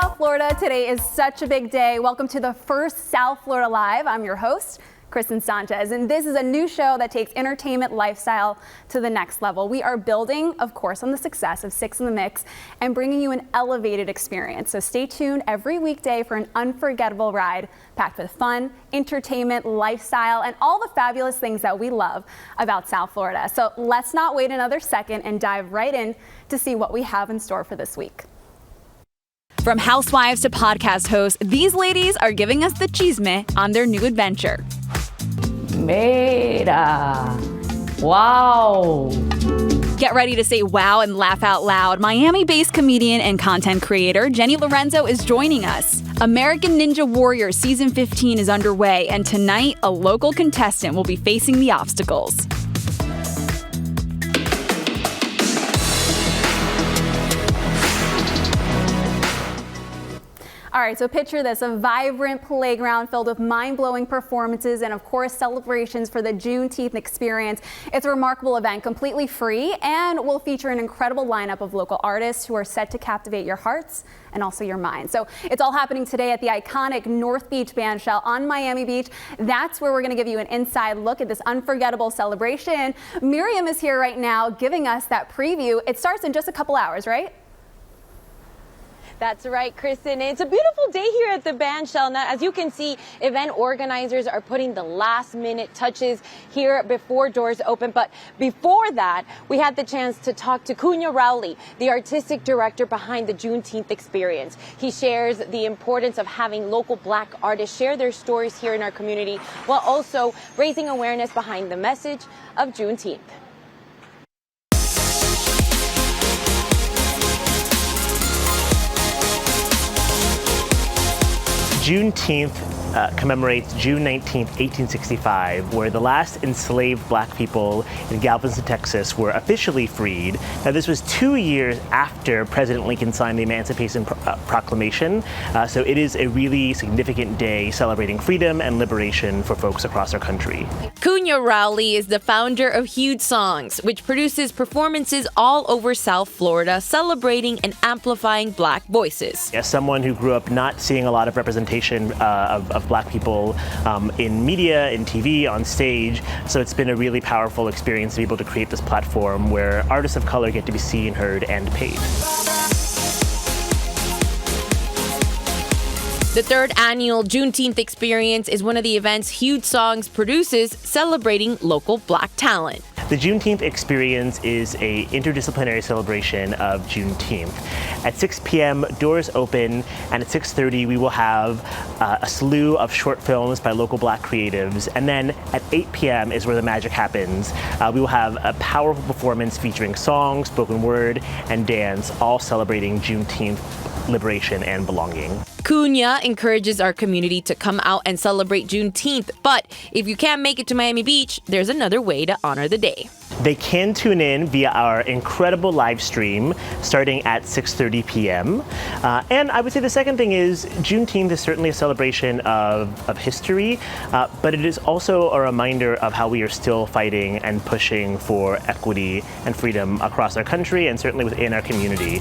South Florida. Today is such a big day. Welcome to the first South Florida Live. I'm your host, Kristen Sanchez, and this is a new show that takes entertainment lifestyle to the next level. We are building, of course, on the success of Six in the Mix and bringing you an elevated experience. So stay tuned every weekday for an unforgettable ride packed with fun, entertainment, lifestyle, and all the fabulous things that we love about South Florida. So let's not wait another second and dive right in to see what we have in store for this week. From housewives to podcast hosts, these ladies are giving us the chisme on their new adventure. Mira. Wow. Get ready to say wow and laugh out loud. Miami-based comedian and content creator Jenny Lorenzo is joining us. American Ninja Warrior Season 15 is underway, and tonight, a local contestant will be facing the obstacles. All right, so picture this, a vibrant playground filled with mind-blowing performances and, of course, celebrations for the Juneteenth experience. It's a remarkable event, completely free, and will feature an incredible lineup of local artists who are set to captivate your hearts and also your minds. So it's all happening today at the iconic North Beach Bandshell on Miami Beach. That's where we're going to give you an inside look at this unforgettable celebration. Miriam is here right now giving us that preview. It starts in just a couple hours, right? That's right, Kristen. It's a beautiful day here at the Bandshell. Now, as you can see, event organizers are putting the last-minute touches here before doors open. But before that, we had the chance to talk to Cunha Rowley, the artistic director behind the Juneteenth experience. He shares the importance of having local Black artists share their stories here in our community, while also raising awareness behind the message of Juneteenth. Juneteenth commemorates June 19th, 1865, where the last enslaved Black people in Galveston, Texas were officially freed. Now, this was 2 years after President Lincoln signed the Emancipation Proclamation, so it is a really significant day celebrating freedom and liberation for folks across our country. Cunha Rowley is the founder of Huge Songs, which produces performances all over South Florida celebrating and amplifying Black voices. As someone who grew up not seeing a lot of representation of Black people in media, in TV, on stage, so it's been a really powerful experience to be able to create this platform where artists of color get to be seen, heard, and paid. The third annual Juneteenth experience is one of the events Huge Songs produces celebrating local Black talent. The Juneteenth experience is an interdisciplinary celebration of Juneteenth. At 6 p.m., doors open, and at 6:30, we will have a slew of short films by local Black creatives. And then at 8 p.m. is where the magic happens. We will have a powerful performance featuring song, spoken word, and dance, all celebrating Juneteenth liberation and belonging. Cunha encourages our community to come out and celebrate Juneteenth, but if you can't make it to Miami Beach, there's another way to honor the day. They can tune in via our incredible live stream starting at 6:30 p.m. And I would say the second thing is Juneteenth is certainly a celebration of history, but it is also a reminder of how we are still fighting and pushing for equity and freedom across our country and certainly within our community.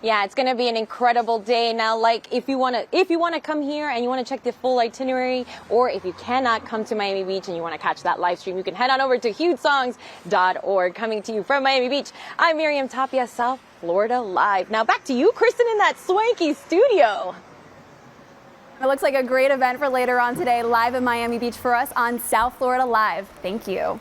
Yeah, it's going to be an incredible day. Now, like, if you want to come here and you want to check the full itinerary, or if you cannot come to Miami Beach and you want to catch that live stream, you can head on over to hugesongs.org. Coming to you from Miami Beach, I'm Miriam Tapia, South Florida Live. Now back to you, Kristen, in that swanky studio. It looks like a great event for later on today, live in Miami Beach for us on South Florida Live. Thank you.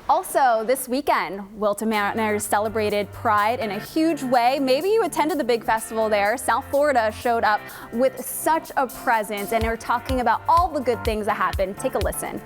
Also, this weekend, Wilton Manor celebrated Pride in a huge way. Maybe you attended the big festival there. South Florida showed up with such a presence, and they're talking about all the good things that happened. Take a listen.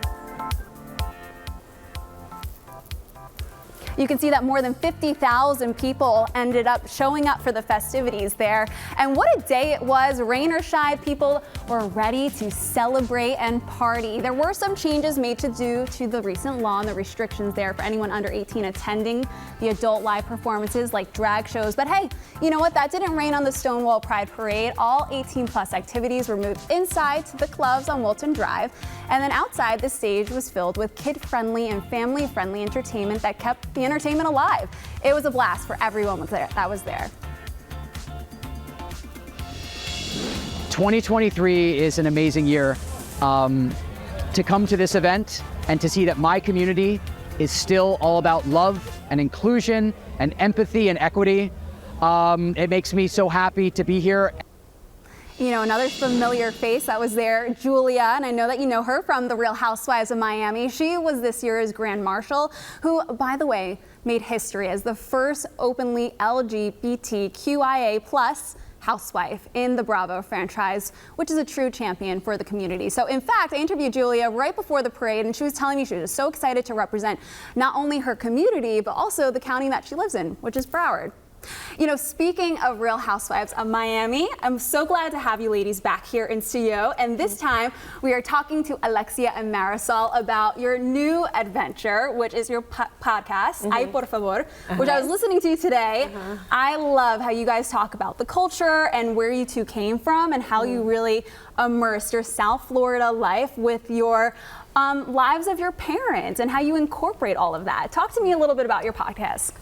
You can see that more than 50,000 people ended up showing up for the festivities there. And what a day it was. Rain or shine, people were ready to celebrate and party. There were some changes made to the recent law and the restrictions there for anyone under 18 attending the adult live performances like drag shows. But hey, you know what? That didn't rain on the Stonewall Pride Parade. All 18+ activities were moved inside to the clubs on Wilton Drive. And then outside, the stage was filled with kid-friendly and family-friendly entertainment that kept the Entertainment Alive. It was a blast for everyone that was there. 2023 is an amazing year. To come to this event and to see that my community is still all about love and inclusion and empathy and equity, it makes me so happy to be here. You know, another familiar face that was there, Julia, and I know that you know her from The Real Housewives of Miami. She was this year's Grand Marshal, who, by the way, made history as the first openly LGBTQIA+ housewife in the Bravo franchise, which is a true champion for the community. So in fact, I interviewed Julia right before the parade, and she was telling me she was so excited to represent not only her community, but also the county that she lives in, which is Broward. You know, speaking of Real Housewives of Miami, I'm so glad to have you ladies back here in studio. And this time we are talking to Alexia and Marisol about your new adventure, which is your podcast, Ay Por Favor, which I was listening to today. I love how you guys talk about the culture and where you two came from and how you really immersed your South Florida life with your lives of your parents and how you incorporate all of that. Talk to me a little bit about your podcast.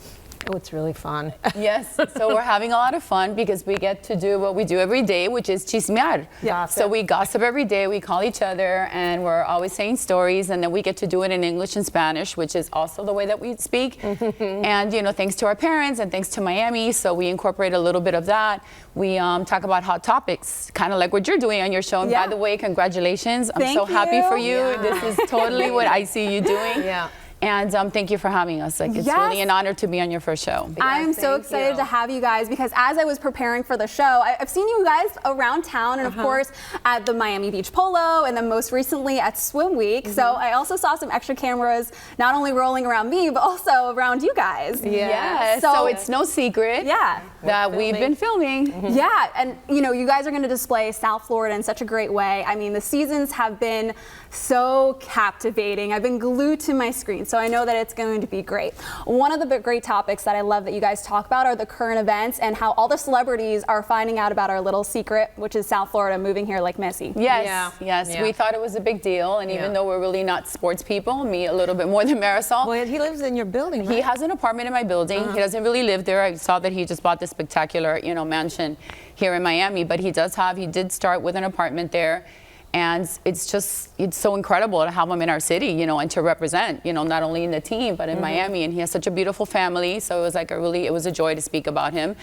Oh, it's really fun. Yes, so we're having a lot of fun because we get to do what we do every day, which is chismear. Gossip. So we gossip every day, we call each other, and we're always saying stories, and then we get to do it in English and Spanish, which is also the way that we speak. And, you know, thanks to our parents and thanks to Miami, so we incorporate a little bit of that. We talk about hot topics, kind of like what you're doing on your show. And by the way, congratulations. I'm so happy for you. Yeah. This is totally what I see you doing. Yeah. And thank you for having us. Like, it's really an honor to be on your first show. I'm so excited to have you guys because as I was preparing for the show, I've seen you guys around town and of course at the Miami Beach Polo and then most recently at Swim Week. So I also saw some extra cameras not only rolling around me but also around you guys. Yes. So it's no secret that we've been filming. Yeah, and you know, you guys are going to display South Florida in such a great way. I mean, the seasons have been so captivating. I've been glued to my screen, so I know that it's going to be great. One of the great topics that I love that you guys talk about are the current events and how all the celebrities are finding out about our little secret, which is South Florida moving here like Messi. Yes. We thought it was a big deal, and even though we're really not sports people, me a little bit more than Marisol. Well, he lives in your building, right? He has an apartment in my building. He doesn't really live there. I saw that he just bought this spectacular, you know, mansion here in Miami, but he did start with an apartment there. And it's so incredible to have him in our city, you know, and to represent, you know, not only in the team, but in Miami. And he has such a beautiful family. So it was like it was a joy to speak about him.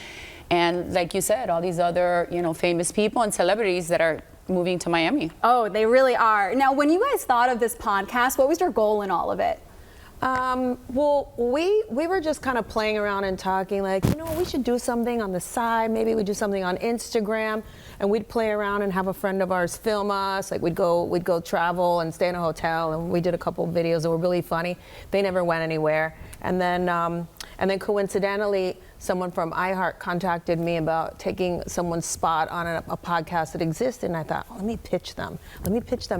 And like you said, all these other, you know, famous people and celebrities that are moving to Miami. Oh, they really are. Now, when you guys thought of this podcast, what was your goal in all of it? Well, we were just kind of playing around and talking like, you know, we should do something on the side. Maybe we do something on Instagram, and we'd play around and have a friend of ours film us. Like we'd go travel and stay in a hotel, and we did a couple of videos that were really funny. They never went anywhere. And then coincidentally, someone from iHeart contacted me about taking someone's spot on a podcast that existed, and I thought, let me pitch them,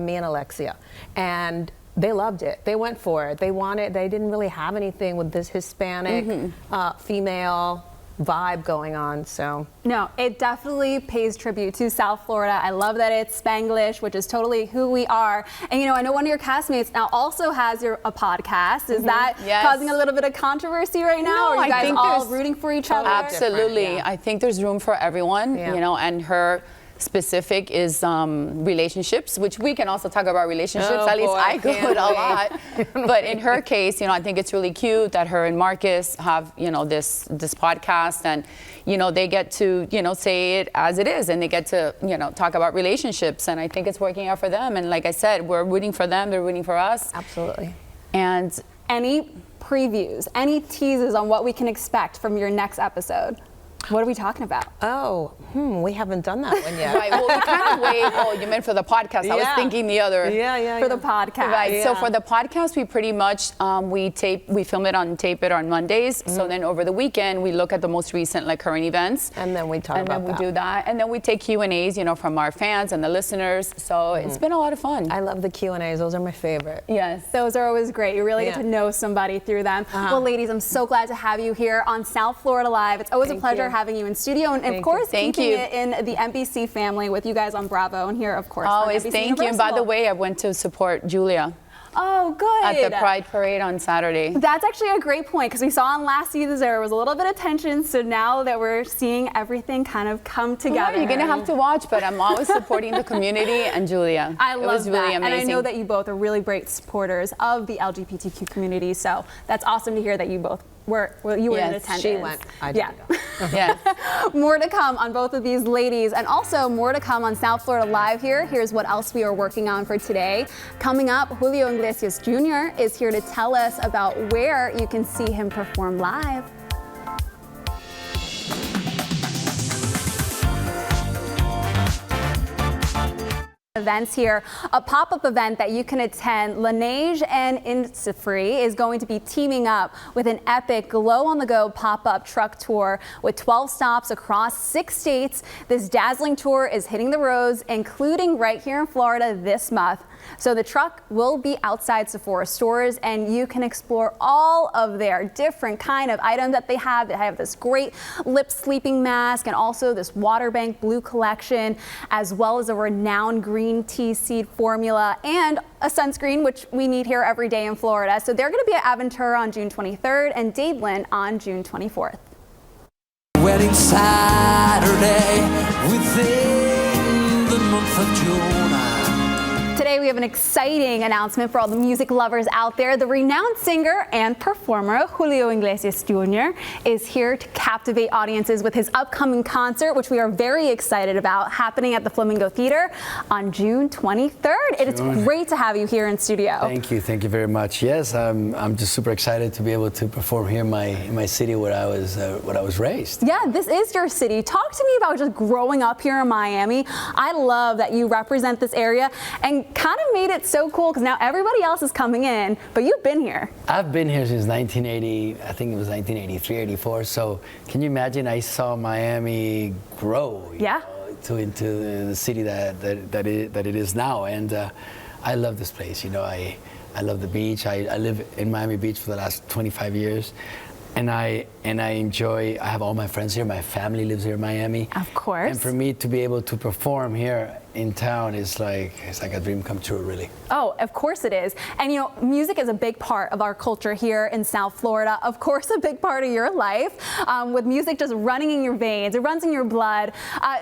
me and Alexia. And they loved it. They went for it. They didn't really have anything with this Hispanic, female vibe going on, so. No, it definitely pays tribute to South Florida. I love that it's Spanglish, which is totally who we are. And you know, I know one of your castmates now also has a podcast. Is that causing a little bit of controversy right now? No, or are you I guys think all rooting for each other? Absolutely. I think there's room for everyone, you know, and her specific is relationships, which we can also talk about relationships. At least I could a lot. But in her case, you know, I think it's really cute that her and Marcus have, you know, this podcast, and, you know, they get to, you know, say it as it is, and they get to, you know, talk about relationships, and I think it's working out for them. And like I said, we're rooting for them, they're rooting for us. Absolutely. And any previews, any teases on what we can expect from your next episode? What are we talking about? Oh, we haven't done that one yet. Right, well, we kind of wait. Oh, you meant for the podcast. I was thinking the other. For the podcast. Right, so for the podcast, we pretty much, we film it and tape it on Mondays. So then over the weekend, we look at the most recent, like, current events. And then we talk about that. And then we do that. And then we take Q&As, you know, from our fans and the listeners. So it's been a lot of fun. I love the Q&As. Those are my favorite. Yes. Those are always great. You really get to know somebody through them. Well, ladies, I'm so glad to have you here on South Florida Live. It's always a pleasure having you in studio, and of course, keeping it in the NBC family with you guys on Bravo, and here, of course, always. on NBC Thank you. And by the way, I went to support Julia. Oh, good. at the Pride Parade on Saturday. That's actually a great point because we saw in last season there was a little bit of tension. So now that we're seeing everything kind of come together. You're gonna have to watch, but I'm always supporting the community and Julia. I love it was really that. amazing. And I know that you both are really great supporters of the LGBTQ community. So that's awesome to hear that you both were in Yes, attendance. She went. I didn't go. Yes. More to come on both of these ladies, and also more to come on South Florida Live here. Here's what else we are working on for today. Coming up, Julio Iglesias Jr. is here to tell us about where you can see him perform live. Events here, a pop-up event that you can attend. Laneige and Innisfree is going to be teaming up with an epic glow-on-the-go pop-up truck tour with 12 stops across 6 states. This dazzling tour is hitting the roads, including right here in Florida this month. So the truck will be outside Sephora stores, and you can explore all of their different kind of items that they have. They have this great lip sleeping mask and also this Waterbank Blue collection, as well as a renowned green tea seed formula and a sunscreen, which we need here every day in Florida. So they're going to be at Aventura on June 23rd and Dadeland on June 24th. Wedding Saturday within the month of June. Today we have an exciting announcement for all the music lovers out there. The renowned singer and performer Julio Iglesias Jr. is here to captivate audiences with his upcoming concert, which we are very excited about, happening at the Flamingo Theater on June 23rd. It is great to have you here in studio. Thank you very much. Yes, I'm just super excited to be able to perform here in my city where I was raised. Yeah, this is your city. Talk to me about just growing up here in Miami. I love that you represent this area and kind of made it so cool because now everybody else is coming in, but you've been here. I've been here since 1980, I think it was 1983, 84. So can you imagine I saw Miami grow into the city that it is now. And I love this place. You know, I love the beach. I live in Miami Beach for the last 25 years. And I enjoy, I have all my friends here. My family lives here in Miami. Of course. And for me to be able to perform here in town is it's like a dream come true, really. Oh, of course it is. And you know, music is a big part of our culture here in South Florida. Of course, a big part of your life, with music just running in your veins. It runs in your blood.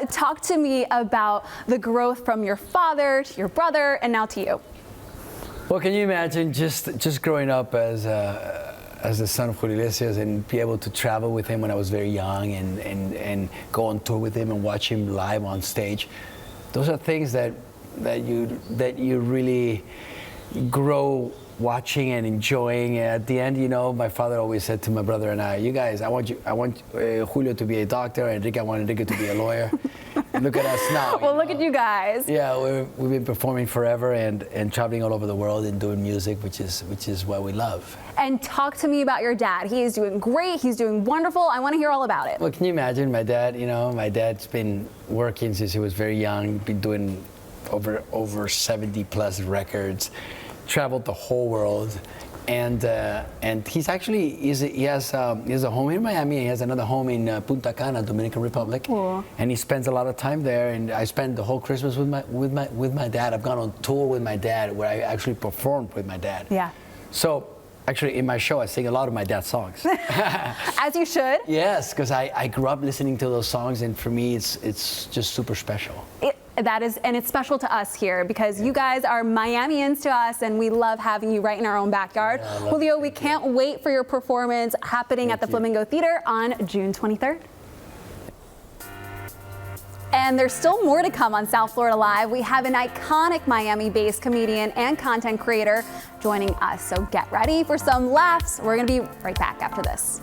Talk to me about the growth from your father to your brother and now to you. Well, can you imagine just growing up as the son of Julio Iglesias and be able to travel with him when I was very young and go on tour with him and watch him live on stage. Those are things that you really grow watching and enjoying. And at the end, you know, my father always said to my brother and I, you guys, I want Julio to be a doctor, and I want Enrique to be a lawyer. And look at us now. Well, look at you guys. Yeah, we've been performing forever and traveling all over the world and doing music, which is what we love. And talk to me about your dad. He is doing great. He's doing wonderful. I want to hear all about it. Well, can you imagine my dad? You know, my dad's been working since he was very young, been doing over 70 plus records, traveled the whole world. And he's actually, he has a home in Miami. He has another home in Punta Cana, Dominican Republic. Cool. And he spends a lot of time there. And I spend the whole Christmas with my dad. I've gone on tour with my dad, where I actually performed with my dad. Yeah. So actually, in my show, I sing a lot of my dad's songs. As you should. Yes, because I grew up listening to those songs, and for me, it's just super special. And it's special to us here because you guys are Miamians to us, and we love having you right in our own backyard. Yeah, Julio, we can't wait for your performance happening at the Flamingo Theater on June 23rd. And there's still more to come on South Florida Live. We have an iconic Miami-based comedian and content creator joining us. So get ready for some laughs. We're going to be right back after this.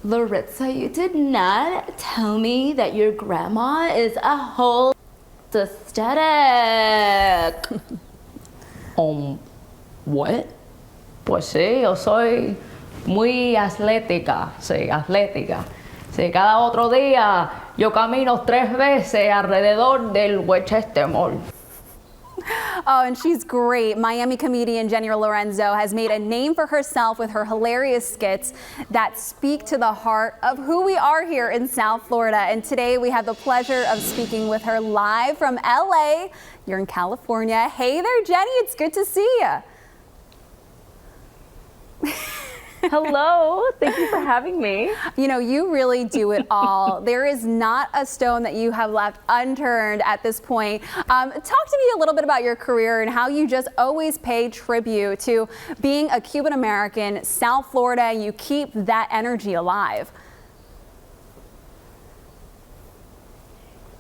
Laritza, you did not tell me that your grandma is a whole aesthetic. What? Pues sí, yo soy muy atlética, sí, atlética. Sí, cada otro día yo camino 3 veces alrededor del Westchester Mall. Oh, and she's great. Miami comedian Jenny Lorenzo has made a name for herself with her hilarious skits that speak to the heart of who we are here in South Florida. And today we have the pleasure of speaking with her live from LA. You're in California. Hey there, Jenny. It's good to see you. Hello, thank you for having me. You know, you really do it all. There is not a stone that you have left unturned at this point. Talk to me a little bit about your career and how you just always pay tribute to being a Cuban American, South Florida, and you keep that energy alive.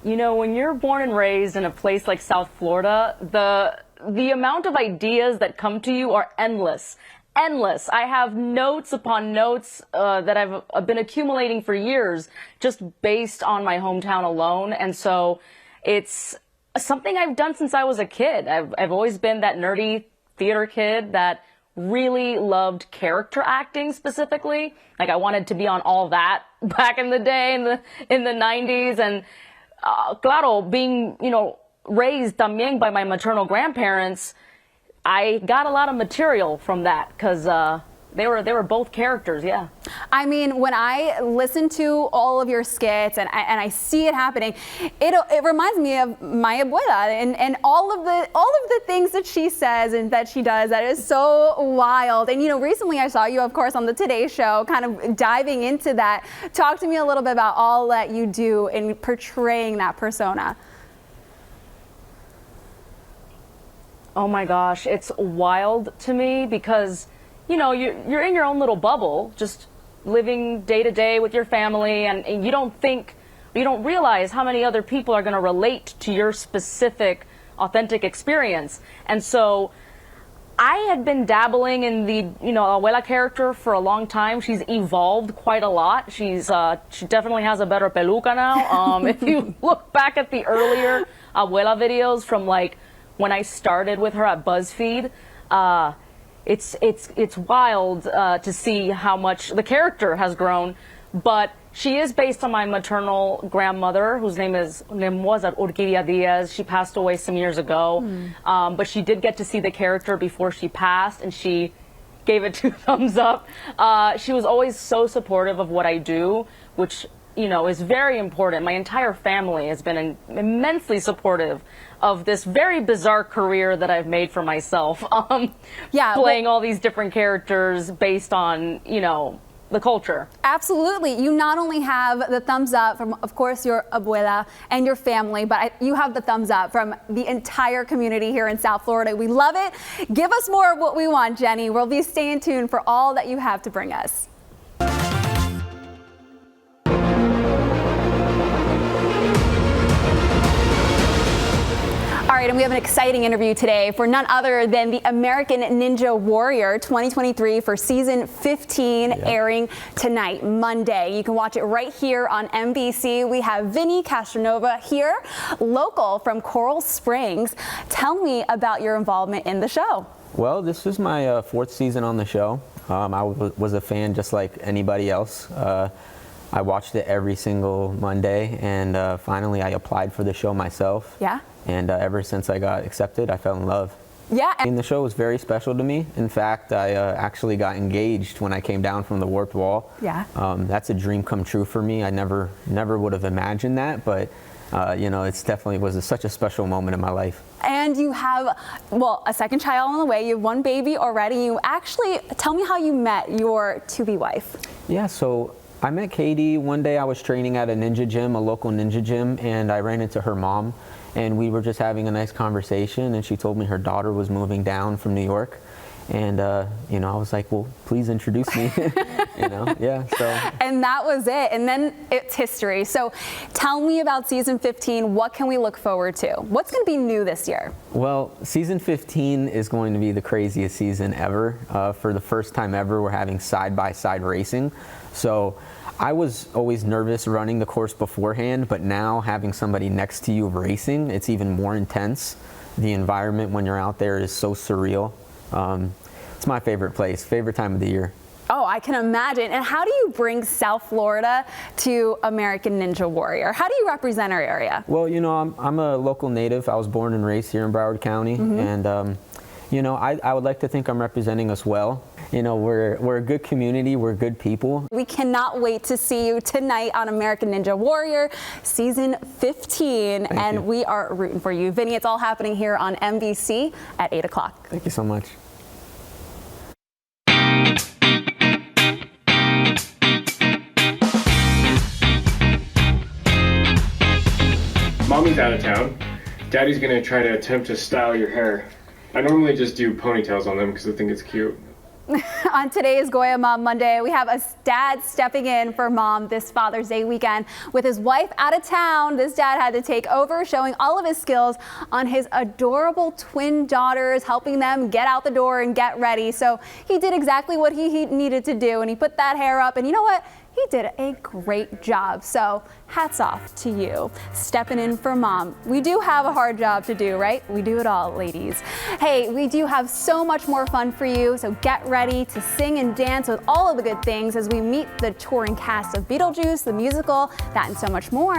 You know, when you're born and raised in a place like South Florida, the amount of ideas that come to you are endless. Endless. I have notes upon notes that I've been accumulating for years just based on my hometown alone. And so it's something I've done since I was a kid. I've always been that nerdy theater kid that really loved character acting specifically. Like I wanted to be on All That back in the day in the 90s. And claro, being, you know, raised también by my maternal grandparents, I got a lot of material from that because they were both characters, yeah. I mean, when I listen to all of your skits and I see it happening, it reminds me of my abuela and all of the things that she says and that she does. That is so wild. And you know, recently I saw you, of course, on the Today Show, kind of diving into that. Talk to me a little bit about all that you do in portraying that persona. Oh my gosh, it's wild to me because, you know, you're in your own little bubble, just living day to day with your family, and you don't realize how many other people are going to relate to your specific, authentic experience. And so I had been dabbling in the, you know, abuela character for a long time. She's evolved quite a lot. She definitely has a better peluca now. If you look back at the earlier abuela videos from like when I started with her at BuzzFeed, it's wild to see how much the character has grown. But she is based on my maternal grandmother, whose name was Urquidia Diaz. She passed away some years ago, but she did get to see the character before she passed, and she gave it 2 thumbs up. She was always so supportive of what I do, which, you know, is very important. My entire family has been immensely supportive of this very bizarre career that I've made for myself. Playing all these different characters based on, you know, the culture. Absolutely. You not only have the thumbs up from, of course, your abuela and your family, but you have the thumbs up from the entire community here in South Florida. We love it. Give us more of what we want, Jenny. We'll be staying tuned for all that you have to bring us. All right, and we have an exciting interview today for none other than the American Ninja Warrior 2023 for season 15, airing tonight, Monday. You can watch it right here on NBC. We have Vinny Castronova here, local from Coral Springs. Tell me about your involvement in the show. Well, this is my 4th season on the show. I was a fan just like anybody else. I watched it every single Monday, and finally I applied for the show myself. Yeah. And ever since I got accepted, I fell in love. Yeah. And the show was very special to me. In fact, I actually got engaged when I came down from the Warped Wall. Yeah. That's a dream come true for me. I never would have imagined that, but you know, it's definitely was such a special moment in my life. And you have, well, a second child on the way. You have 1 baby already. You actually, tell me how you met your to-be wife. Yeah, so I met Katie one day. I was training at a ninja gym, a local ninja gym, and I ran into her mom, and we were just having a nice conversation, and she told me her daughter was moving down from New York, and you know, I was like, well, please introduce me. You know, yeah, so. And that was it, and then it's history. So tell me about season 15. What can we look forward to? What's going to be new this year? Well, season 15 is going to be the craziest season ever. For the first time ever, we're having side-by-side racing. So I was always nervous running the course beforehand, but now having somebody next to you racing, it's even more intense. The environment when you're out there is so surreal. It's my favorite place, favorite time of the year. Oh, I can imagine. And how do you bring South Florida to American Ninja Warrior? How do you represent our area? Well, you know, I'm a local native. I was born and raised here in Broward County, and you know, I would like to think I'm representing us well. You know, we're a good community, we're good people. We cannot wait to see you tonight on American Ninja Warrior season 15, and we are rooting for you. Vinny, it's all happening here on NBC at 8 o'clock. Thank you so much. Mommy's out of town. Daddy's gonna try to attempt to style your hair. I normally just do ponytails on them because I think it's cute. On today's Goya Mom Monday, we have a dad stepping in for Mom this Father's Day weekend. With his wife out of town, this dad had to take over, showing all of his skills on his adorable twin daughters, helping them get out the door and get ready. So he did exactly what he needed to do, and he put that hair up, and you know what? He did a great job. So hats off to you, stepping in for Mom. We do have a hard job to do, right? We do it all, ladies. Hey, we do have so much more fun for you, so get ready to sing and dance with all of the good things as we meet the touring cast of Beetlejuice, the musical, that and so much more.